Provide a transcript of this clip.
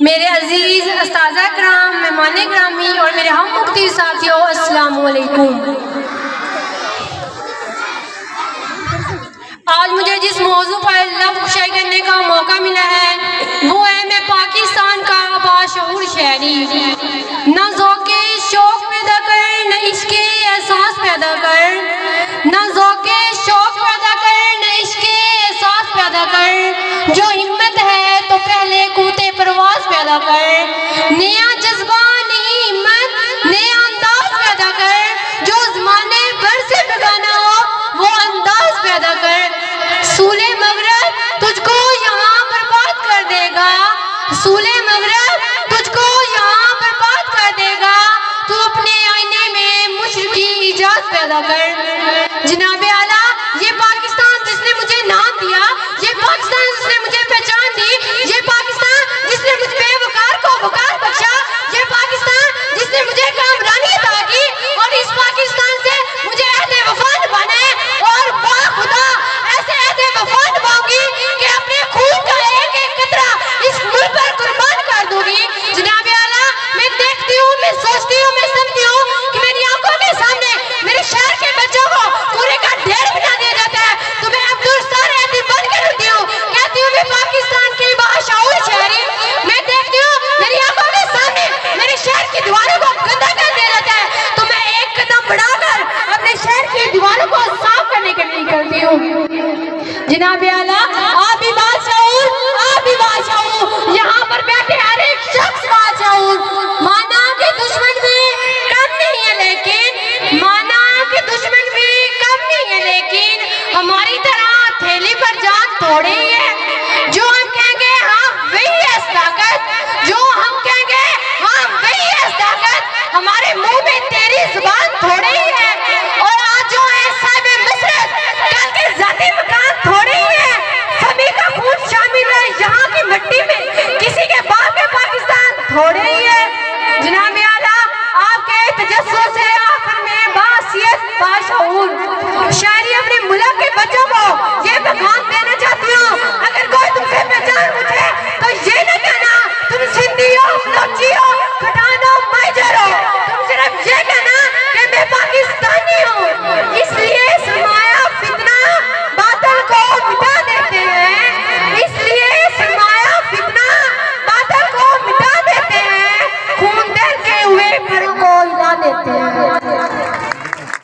میرے عزیز استاذہ کرام، مہمان گرامی اور میرے ہم مفتی ساتھیوں، السلام علیکم۔ آج مجھے جس موضوع پر لفظ کشائی کرنے کا موقع ملا ہے وہ ہے میں پاکستان کا باشعور شہری۔ نہ ذوق شوق پیدا کر، نہ عشق احساس پیدا کر، نہ ذوق شوق پیدا کر، نہ عشق احساس پیدا کر۔ جو ہمت ہے تو پہلے قوت پرواز پیدا کر، نیا جذبہ نہیں ہمت نیا انداز پیدا کر۔ جو زمانے بھر سے بگانا ہو وہ انداز پیدا کر۔ سول مغرب تجھ کو یہاں برباد کر دے گا، سول مغرب تجھ کو یہاں برباد کر دے گا۔ تو اپنے آئینے میں مشرقی ایجاد پیدا کر۔ جناب اعلیٰ، یہ پاکستان جس نے مجھے نام دیا، یہ پاکستان جس نے مجھے پہچان دی، یہ پاکستان جس نے مجھ بے وقار کو وقار بخشا، یہ پاکستان جس نے مجھے کامرانی عطا کی، اور اس پاکستان سے مجھے عہد وفا نبھانا ہے، اور باخدا ایسے عہد وفا نبھاؤں گی کہ اپنے خون کا ایک ایک قطرہ اس ملک پر قربان کر دوں گی۔ جناب اعلیٰ، میں دیکھتی ہوں، میں سوچتی ہوں، میں سمجھتی ہوں کہ میری آنکھوں کے سامنے میرے شہر کے بچوں کو کوڑے کا ڈھیر بنا دیا جاتا ہے، تو میں عبدالستار ایسی بن کر اٹھتی ہوں، کہتی ہوں میں پاکستان کی باشعور شہری۔ میں دیکھتی ہوں میری آنکھوں کے سامنے میرے شہر کی دیواروں کو گندا کر دیا جاتا ہے، تو میں ایک قدم بڑھا کر اپنے شہر کی دیواروں کو صاف کرنے کے لیے نکلتی ہوں۔ جناب اعلیٰ، آپ بھی باشعور، آپ بھی باشعور، یہاں پر بیٹھے ہر ایک شخص باشعور۔ مانا کہ دشمن بھی کم نہیں ہے، لیکن مانا کہ دشمن بھی کم نہیں ہے، لیکن ہماری طرح تھیلی پر جان تھوڑے ہی ہے۔ جو ہم کہیں گے ہاں وہی ہے صداقت، جو ہم کہیں گے ہاں وہی ہے صداقت۔ ہمارے منہ میں تیری زبان تھوڑے